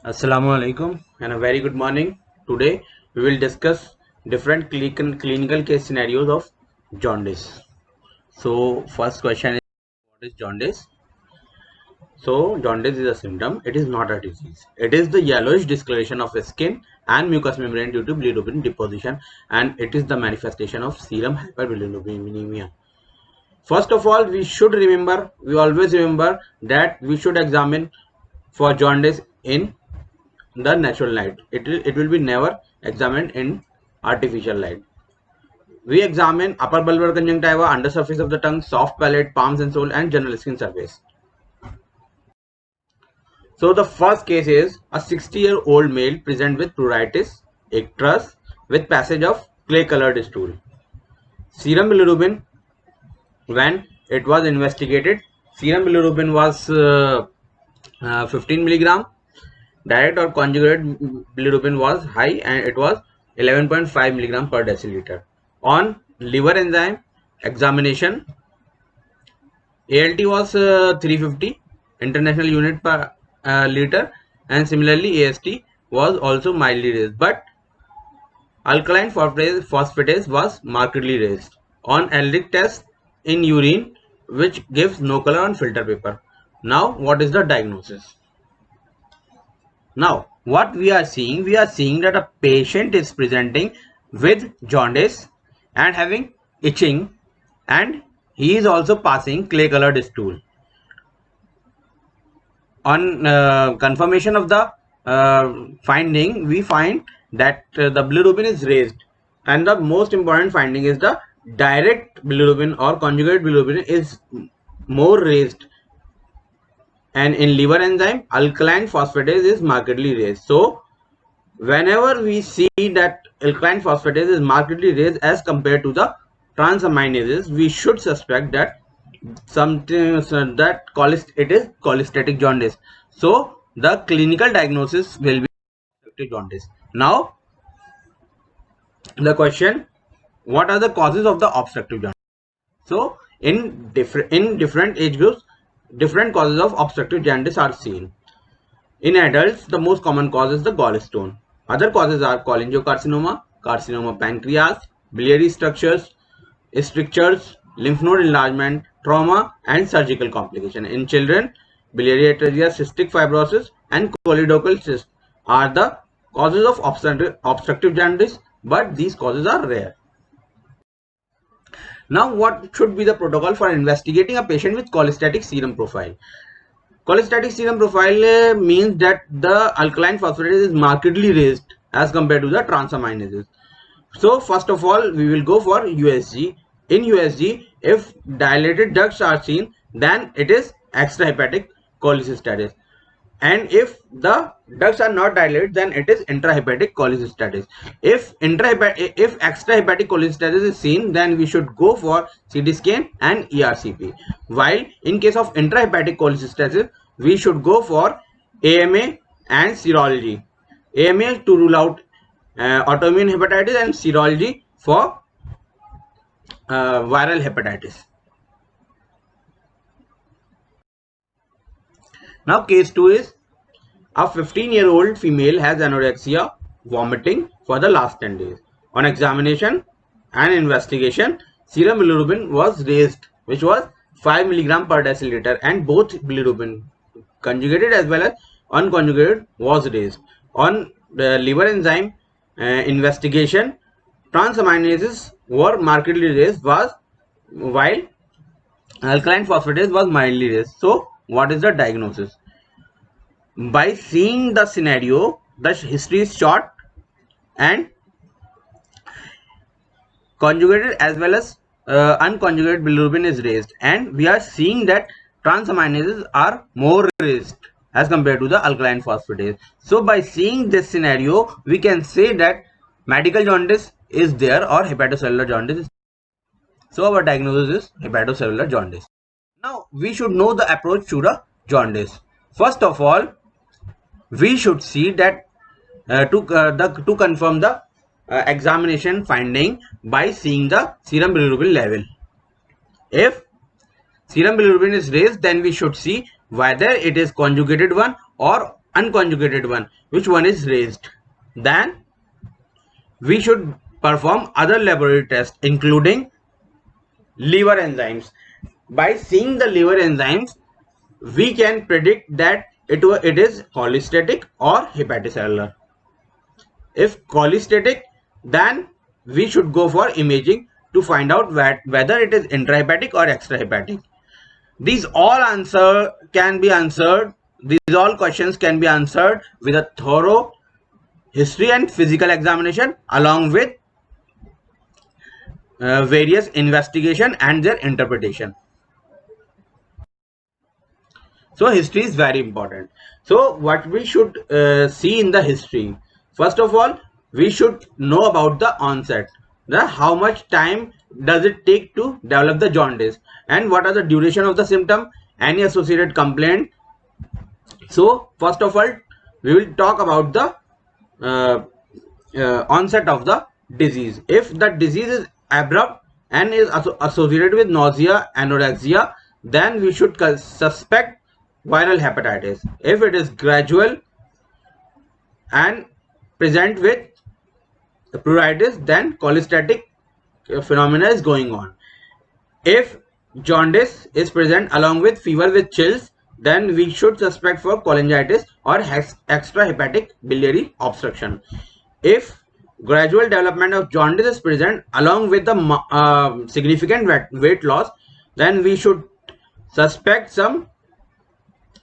Assalamu alaikum and a very good morning. Today we will discuss different clinical case scenarios of jaundice. So first question is, what is jaundice? So jaundice is a symptom. It is not a disease. It is the yellowish discoloration of skin and mucous membrane due to bilirubin deposition, and it is the manifestation of serum hyperbilirubinemia. First of all, we always remember that we should examine for jaundice in the natural light. It will be never examined in artificial light. We examine upper bulbar conjunctiva, undersurface of the tongue, soft palate, palms and sole, and general skin surface. So the first case is a 60-year-old male present with pruritus, icterus, with passage of clay-colored stool. Serum bilirubin, when it was investigated, serum bilirubin was 15 milligram. Direct or conjugated bilirubin was high and it was 11.5 milligram per deciliter. On liver enzyme examination, ALT was 350 international unit per liter, and similarly AST was also mildly raised, but alkaline phosphatase was markedly raised. On Ehrlich test in urine, which gives no color on filter paper. Now what is the diagnosis? Now what we are seeing that a patient is presenting with jaundice and having itching, and he is also passing clay colored stool. On confirmation of the finding, we find that the bilirubin is raised, and the most important finding is the direct bilirubin or conjugate bilirubin is more raised, and in liver enzyme alkaline phosphatase is markedly raised. So whenever we see that alkaline phosphatase is markedly raised as compared to the transaminases, we should suspect that something that it is cholestatic jaundice. So the clinical diagnosis will be obstructive jaundice. Now the question, what are the causes of the obstructive jaundice? So in different age groups, different causes of obstructive jaundice are seen. In adults, the most common cause is the gallstone. Other causes are cholangiocarcinoma, carcinoma pancreas, biliary strictures, lymph node enlargement, trauma, and surgical complication. In children, biliary atresia, cystic fibrosis, and choledochal cyst are the causes of obstructive jaundice, but these causes are rare. Now, what should be the protocol for investigating a patient with cholestatic serum profile? Cholestatic serum profile means that the alkaline phosphatase is markedly raised as compared to the transaminases. So first of all, we will go for USG. In USG, if dilated ducts are seen, then it is extrahepatic cholecystitis, and if the ducts are not dilated, then it is intrahepatic cholecystitis. If extrahepatic cholecystitis is seen, then we should go for CT scan and ERCP. While in case of intrahepatic cholecystitis, we should go for AMA and serology. AMA to rule out autoimmune hepatitis, and serology for viral hepatitis. Now case 2 is a 15-year-old female has anorexia, vomiting for the last 10 days. On examination and investigation, serum bilirubin was raised, which was 5 milligram per deciliter, and both bilirubin, conjugated as well as unconjugated, was raised. On the liver enzyme investigation, transaminases were markedly raised, while alkaline phosphatase was mildly raised. So what is the diagnosis? By seeing the scenario, the history is short and conjugated as well as unconjugated bilirubin is raised, and we are seeing that transaminases are more raised as compared to the alkaline phosphatase. So by seeing this scenario, we can say that medical jaundice is there or hepatocellular jaundice is. So our diagnosis is hepatocellular jaundice. Now we should know the approach to the jaundice. First of all, we should see that to confirm the examination finding by seeing the serum bilirubin level. If serum bilirubin is raised, then we should see whether it is conjugated one or unconjugated one, which one is raised, then we should perform other laboratory tests including liver enzymes. By seeing the liver enzymes, we can predict that it is cholestatic or hepatocellular. If cholestatic, then we should go for imaging to find out whether it is intrahepatic or extrahepatic. These all questions can be answered with a thorough history and physical examination along with various investigation and their interpretation. So history is very important. So what we should see in the history, first of all, we should know about the onset. How much time does it take to develop the jaundice, and what are the duration of the symptom, any associated complaint. So first of all, we will talk about the onset of the disease. If the disease is abrupt and is associated with nausea, anorexia, then we should suspect viral hepatitis. If it is gradual and present with pruritus, then cholestatic phenomena is going on. If jaundice is present along with fever with chills, then we should suspect for cholangitis or extrahepatic biliary obstruction. If gradual development of jaundice is present along with the significant weight loss, then we should suspect some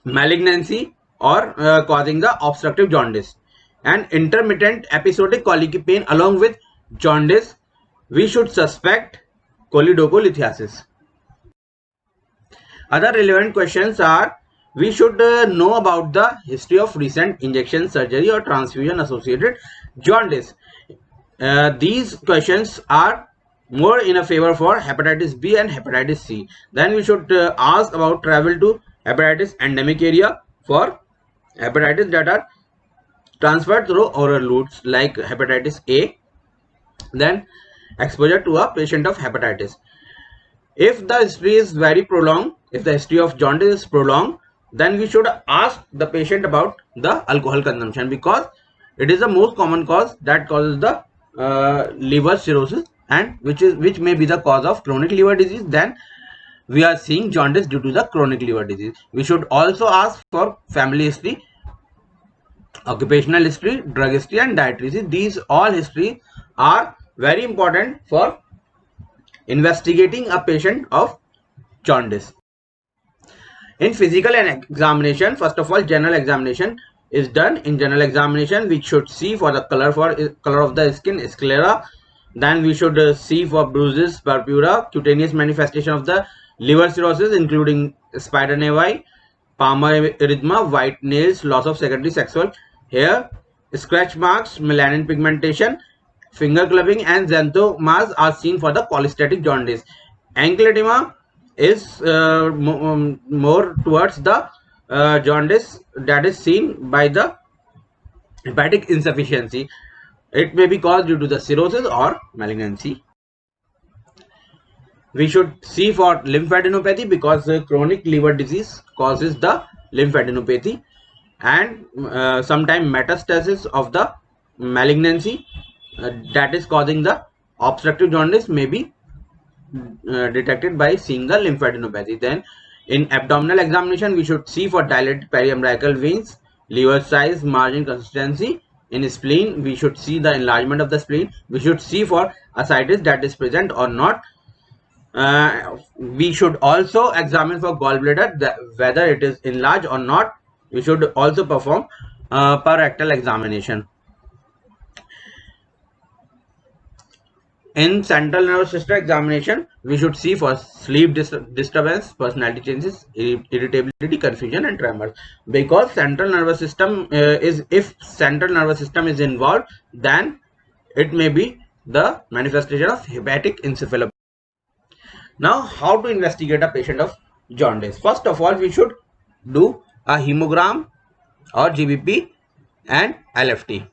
malignancy or causing the obstructive jaundice. And intermittent episodic colicky pain along with jaundice, we should suspect choledocholithiasis. Other relevant questions are, we should know about the history of recent injection, surgery or transfusion associated jaundice. These questions are more in a favor for hepatitis B and hepatitis C. Then we should ask about travel to hepatitis endemic area for hepatitis that are transferred through oral routes like hepatitis A. Then exposure to a patient of hepatitis. If the history is very prolonged, if the history of jaundice is prolonged, then we should ask the patient about the alcohol consumption, because it is the most common cause that causes the liver cirrhosis, and which may be the cause of chronic liver disease. Then we are seeing jaundice due to the chronic liver disease. We should also ask for family history, occupational history, drug history and dietary history. These all history are very important for investigating a patient of jaundice. In physical examination, first of all, general examination is done. In general examination, we should see for the color of the skin, sclera. Then we should see for bruises, purpura, cutaneous manifestation of the liver cirrhosis including spider nevi, palmar erythema, white nails, loss of secondary sexual hair, scratch marks, melanin pigmentation, finger clubbing and xanthomas are seen for the cholestatic jaundice. Ankle edema is more towards the jaundice that is seen by the hepatic insufficiency. It may be caused due to the cirrhosis or malignancy. We should see for lymphadenopathy, because chronic liver disease causes the lymphadenopathy, and sometimes metastasis of the malignancy that is causing the obstructive jaundice may be detected by seeing the lymphadenopathy. Then in abdominal examination, we should see for dilated periumbilical veins, liver size, margin consistency. In spleen, we should see the enlargement of the spleen. We should see for ascites that is present or not. We should also examine for gallbladder whether it is enlarged or not. We should also perform rectal examination. In central nervous system examination, we should see for sleep disturbance, personality changes, irritability, confusion and tremors. Because central nervous system if central nervous system is involved, then it may be the manifestation of hepatic encephalopathy. Now, how to investigate a patient of jaundice? First of all, we should do a hemogram or GBP and LFT.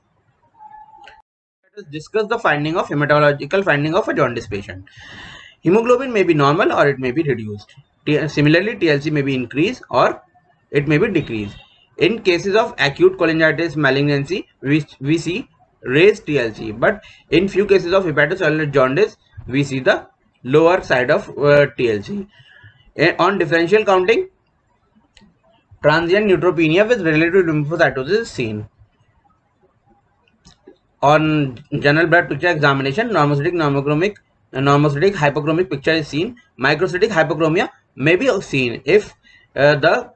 Let us discuss the finding of hematological finding of a jaundice patient. Hemoglobin may be normal or it may be reduced. Similarly, TLC may be increased or it may be decreased. In cases of acute cholangitis malignancy, we see raised TLC, but in few cases of hepatocellular jaundice, we see the lower side of TLC. On differential counting, transient neutropenia with relative lymphocytosis is seen. On general blood picture examination, normocytic hypochromic picture is seen. Microcytic hypochromia may be seen if the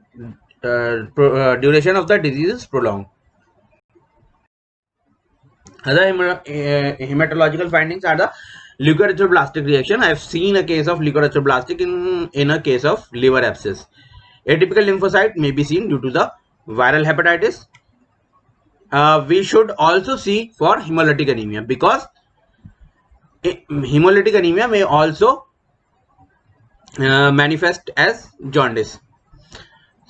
duration of the disease is prolonged. Other hematological findings are the leukoerythroblastic reaction. I have seen a case of leukoerythroblastic in a case of liver abscess. Atypical lymphocyte may be seen due to the viral hepatitis. We should also see for hemolytic anemia, because hemolytic anemia may also manifest as jaundice.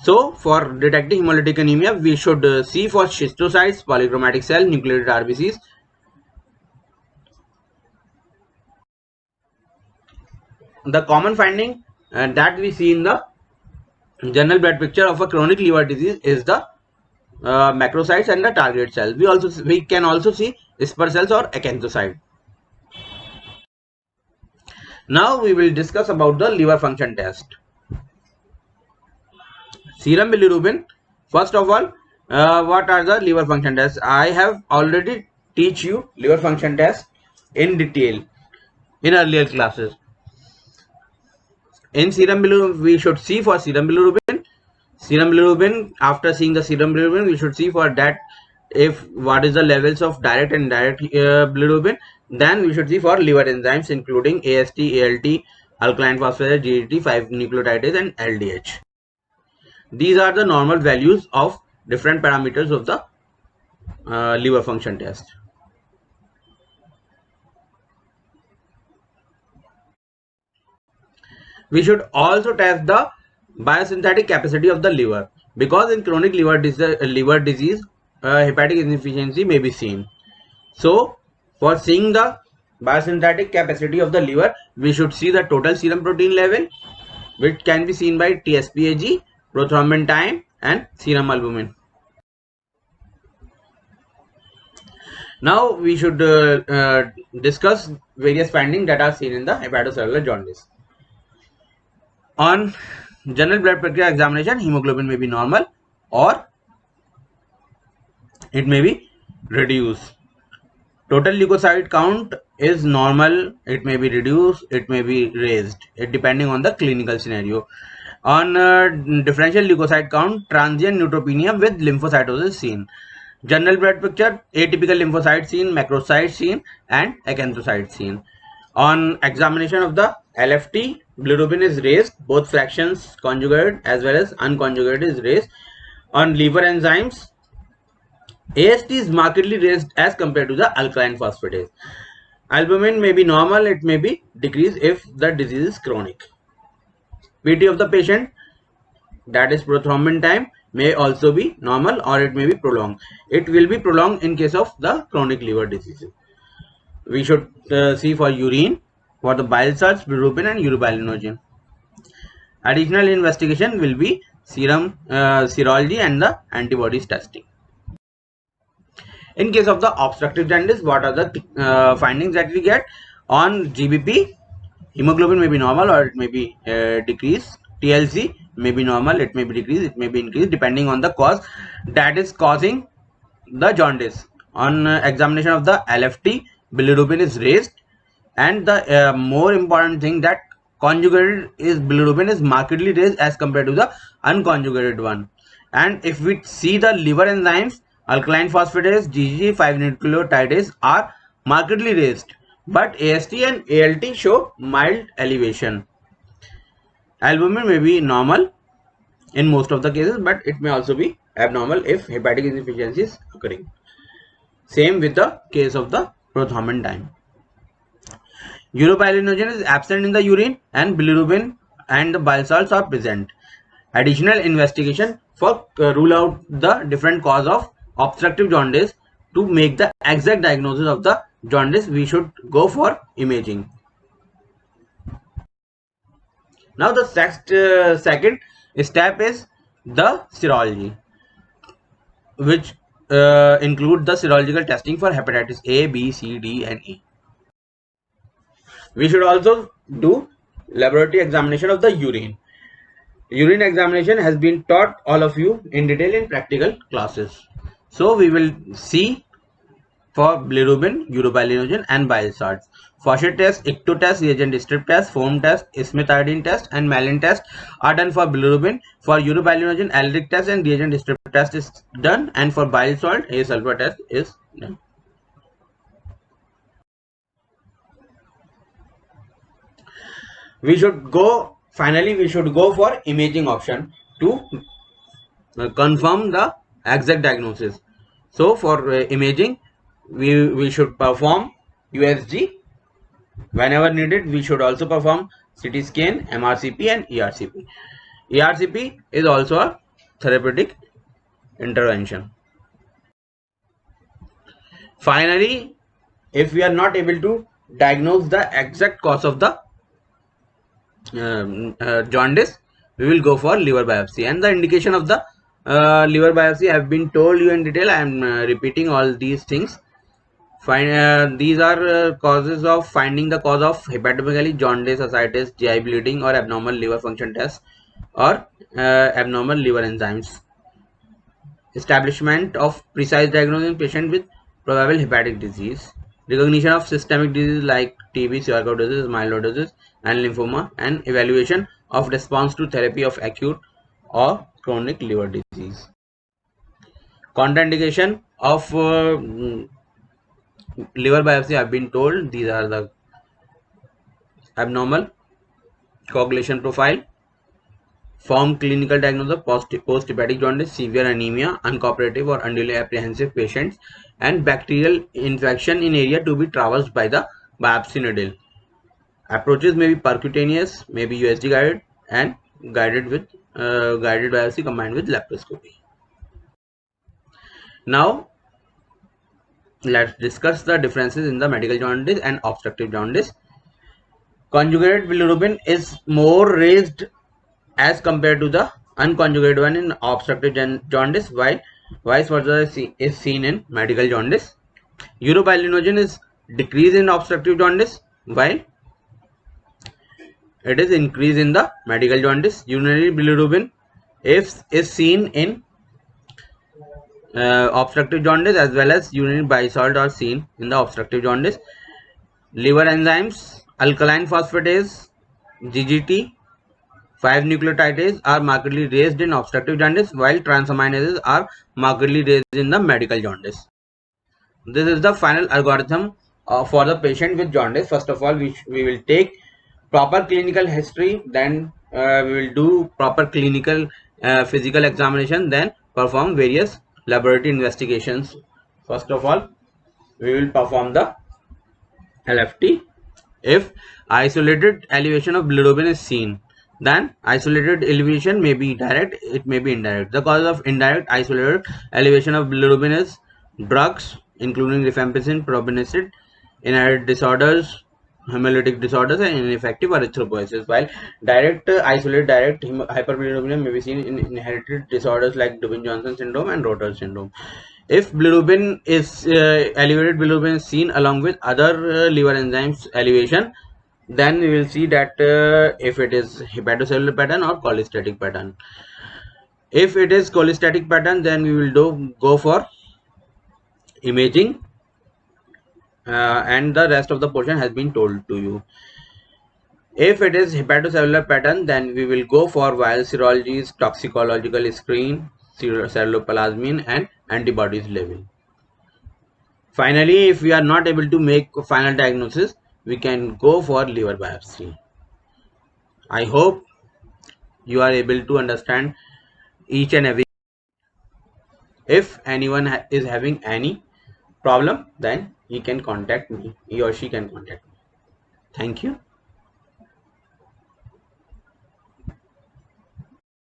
So for detecting hemolytic anemia, we should see for schistocytes, polychromatic cell, nucleated RBCs. The common finding that we see in the general blood picture of a chronic liver disease is the macrocytes and the target cells. We can also see Esper cells or acanthocyte. Now we will discuss about the liver function test. Serum bilirubin. First of all, what are the liver function tests? I have already teach you liver function test in detail in earlier classes. In serum bilirubin, we should see for serum bilirubin. Serum bilirubin, after seeing the serum bilirubin, we should see for that if what is the levels of direct and indirect bilirubin. Then we should see for liver enzymes including AST, ALT, alkaline phosphatase, GGT, 5-nucleotidase and LDH. These are the normal values of different parameters of the liver function test. We should also test the biosynthetic capacity of the liver, because in chronic liver disease, hepatic insufficiency may be seen. So for seeing the biosynthetic capacity of the liver, we should see the total serum protein level, which can be seen by TSPAG, prothrombin time and serum albumin. Now we should discuss various findings that are seen in the hepatocellular jaundice. On general blood pressure examination, hemoglobin may be normal or it may be reduced. Total leukocyte count is normal, it may be reduced, it may be raised, depending on the clinical scenario. On differential leukocyte count, transient neutropenia with lymphocytosis seen. General blood picture, atypical lymphocyte seen, macrocyte seen and acanthocyte seen. On examination of the LFT, bilirubin is raised, both fractions conjugated as well as unconjugated is raised. On liver enzymes, AST is markedly raised as compared to the alkaline phosphatase. Albumin may be normal, it may be decreased if the disease is chronic. PT of the patient, that is prothrombin time, may also be normal or it may be prolonged. It will be prolonged in case of the chronic liver diseases. We should see for urine, for the bile salts, bilirubin and urobilinogen. Additional investigation will be serum serology and the antibodies testing. In case of the obstructive jaundice, what are the findings that we get? On GBP, hemoglobin may be normal or it may be decreased. TLC may be normal, it may be decreased, it may be increased depending on the cause that is causing the jaundice. On examination of the LFT, bilirubin is raised, and the more important thing that conjugated is bilirubin is markedly raised as compared to the unconjugated one. And if we see the liver enzymes, alkaline phosphatase, GGG, 5-nucleotidase are markedly raised, but AST and ALT show mild elevation. Albumin may be normal in most of the cases, but it may also be abnormal if hepatic insufficiency is occurring. Same with the case of the prothrombin time. Urobilinogen is absent in the urine and bilirubin and the bile salts are present. Additional investigation for rule out the different cause of obstructive jaundice. To make the exact diagnosis of the jaundice, we should go for imaging. Now the second step is the serology. which include the serological testing for hepatitis A, B, C, D, and E. We should also do laboratory examination of the urine. Urine examination has been taught all of you in detail in practical classes. So we will see for bilirubin, urobilinogen, and bile salts. Fauchet test, ICTO test, reagent strip test, foam test, Smith iodine test, and Malin test are done for bilirubin. For urobilinogen, Ehrlich test and reagent strip test is done, and for bile salt, A sulfur test is done. We should go for imaging option to confirm the exact diagnosis. So for imaging, we should perform USG. Whenever needed, we should also perform CT scan, MRCP, and ERCP. ERCP is also a therapeutic intervention. Finally, if we are not able to diagnose the exact cause of the jaundice, we will go for liver biopsy. And the indication of the liver biopsy have been told you in detail. I am repeating all these things. These are causes of finding the cause of hepatomegaly, jaundice, ascites, GI bleeding, or abnormal liver function tests, or abnormal liver enzymes. Establishment of precise diagnosis in patient with probable hepatic disease. Recognition of systemic disease like TB, sarcoidosis, myelofibrosis, and lymphoma, and evaluation of response to therapy of acute or chronic liver disease. Contraindication of liver biopsy have been told. These are the abnormal coagulation profile, form clinical diagnosis of post-hepatic jaundice, severe anemia, uncooperative or unduly apprehensive patients, and bacterial infection in area to be traversed by the biopsy needle. Approaches may be percutaneous, may be USG guided, and guided biopsy combined with laparoscopy. Now let's discuss the differences in the medical jaundice and obstructive jaundice. Conjugated bilirubin is more raised as compared to the unconjugated one in obstructive jaundice, while vice versa is seen in medical jaundice. Urobilinogen is decreased in obstructive jaundice, while it is increased in the medical jaundice. Urinary bilirubin is seen in obstructive jaundice, as well as urinary bile salt are seen in the obstructive jaundice. Liver enzymes, alkaline phosphatase, GGT, 5-nucleotidases are markedly raised in obstructive jaundice, while transaminases are markedly raised in the medical jaundice. This is the final algorithm for the patient with jaundice. First of all, we will take proper clinical history, then we will do proper clinical physical examination, then perform various laboratory investigations. First of all, we will perform the LFT. If isolated elevation of bilirubin is seen, then isolated elevation may be direct, it may be indirect. The cause of indirect isolated elevation of bilirubin is drugs including rifampicin, probenecid, inherited disorders, hemolytic disorders, and ineffective erythropoiesis, while isolated hyperbilirubinemia may be seen in inherited disorders like Dubin-Johnson syndrome and Rotor syndrome. If bilirubin is elevated bilirubin is seen along with other liver enzymes elevation, then we will see that if it is hepatocellular pattern or cholestatic pattern. If it is cholestatic pattern, then we will go for imaging, and the rest of the portion has been told to you. If it is hepatocellular pattern, then we will go for viral serologies, toxicological screen, ceruloplasmin, and antibodies level. Finally, if we are not able to make final diagnosis, we can go for liver biopsy. I hope you are able to understand each and every. If anyone is having any problem, then he or she can contact me. Thank you.